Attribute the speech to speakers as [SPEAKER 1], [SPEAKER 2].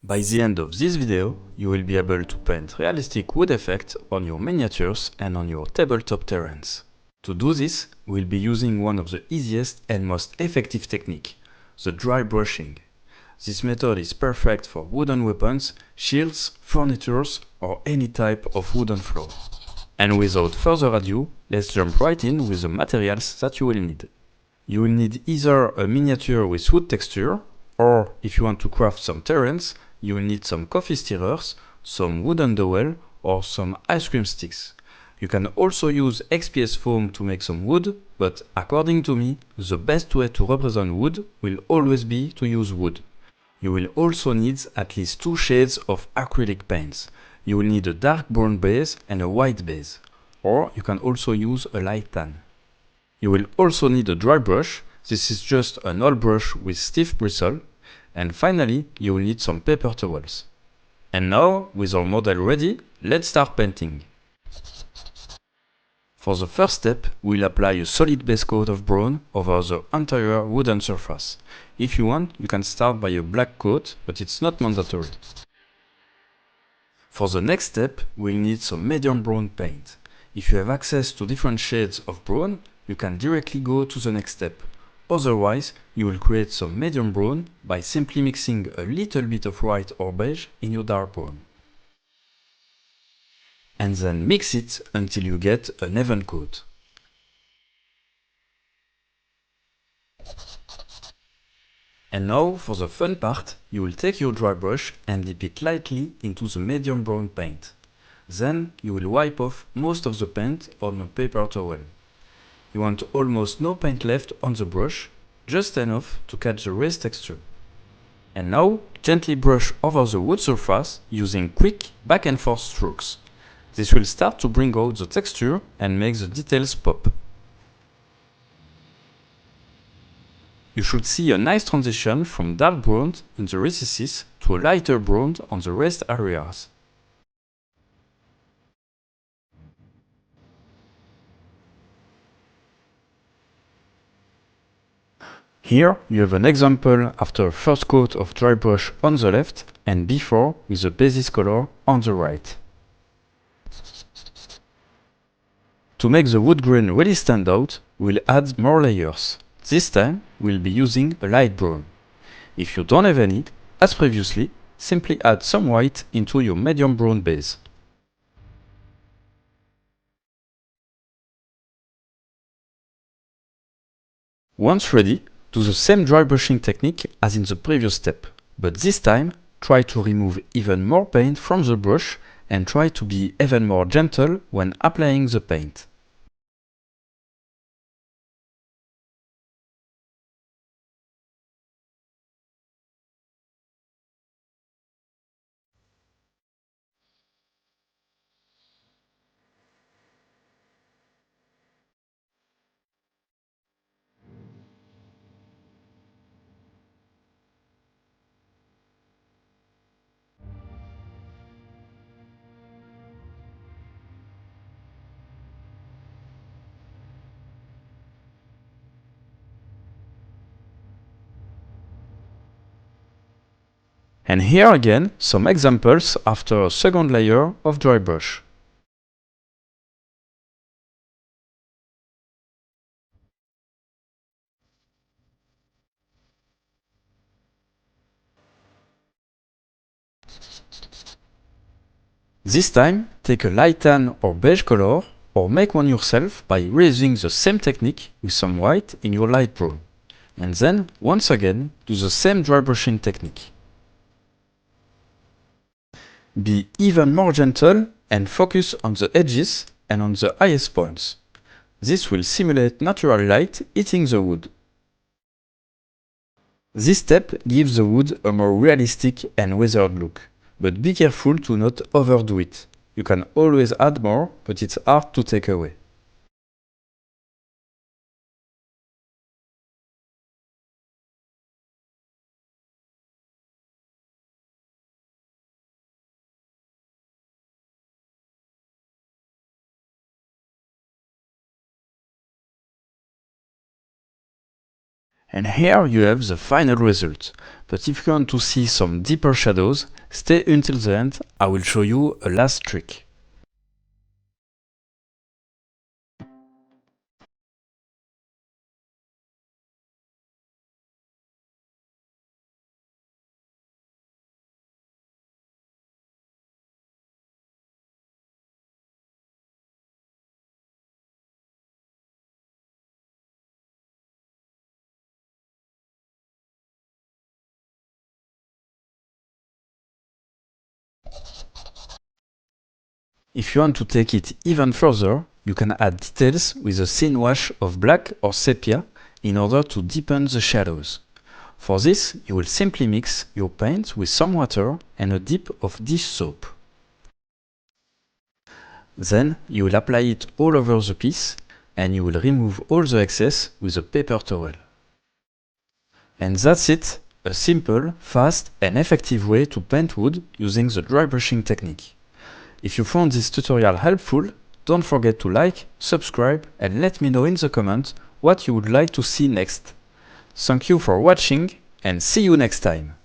[SPEAKER 1] By the end of this video, you will be able to paint realistic wood effects on your miniatures and on your tabletop terrains. To do this, we'll be using one of the easiest and most effective technique, the dry brushing. This method is perfect for wooden weapons, shields, furnitures, or any type of wooden floor. And without further ado, let's jump right in with the materials that you will need. You will need either a miniature with wood texture, or if you want to craft some terrains, you will need some coffee stirrers, some wooden dowel, or some ice cream sticks. You can also use XPS Foam to make some wood, but according to me, the best way to represent wood will always be to use wood. You will also need at least 2 shades of acrylic paints. You will need a dark brown base and a white base, or you can also use a light tan. You will also need a dry brush. This is just an old brush with stiff bristle. And finally, you will need some paper towels. And now, with our model ready, let's start painting. For the first step, we'll apply a solid base coat of brown over the entire wooden surface. If you want, you can start by a black coat, but it's not mandatory. For the next step, we'll need some medium brown paint. If you have access to different shades of brown, you can directly go to the next step. Otherwise, you will create some medium brown by simply mixing a little bit of white or beige in your dark brown. And then mix it until you get an even coat. And now, for the fun part, you will take your dry brush and dip it lightly into the medium brown paint. Then, you will wipe off most of the paint on a paper towel. You want almost no paint left on the brush, just enough to catch the raised texture. And now, gently brush over the wood surface using quick back and forth strokes. This will start to bring out the texture and make the details pop. You should see a nice transition from dark brown in the recesses to a lighter brown on the raised areas. Here you have an example after a first coat of dry brush on the left and before with the basis color on the right. To make the wood grain really stand out, we'll add more layers. This time we'll be using a light brown. If you don't have any, as previously, simply add some white into your medium brown base. Once ready, do the same dry brushing technique as in the previous step, but this time try to remove even more paint from the brush and try to be even more gentle when applying the paint. And here again, some examples after a second layer of dry brush. This time, take a light tan or beige color, or make one yourself by reusing the same technique with some white in your light brown. And then, once again, do the same dry brushing technique. Be even more gentle and focus on the edges and on the highest points. This will simulate natural light hitting the wood. This step gives the wood a more realistic and weathered look, but be careful to not overdo it. You can always add more, but it's hard to take away. And here you have the final result. But if you want to see some deeper shadows, stay until the end, I will show you a last trick. If you want to take it even further, you can add details with a thin wash of black or sepia in order to deepen the shadows. For this, you will simply mix your paint with some water and a dip of dish soap. Then you will apply it all over the piece and you will remove all the excess with a paper towel. And that's it! A simple, fast and effective way to paint wood using the dry brushing technique. If you found this tutorial helpful, don't forget to like, subscribe and let me know in the comments what you would like to see next. Thank you for watching and see you next time!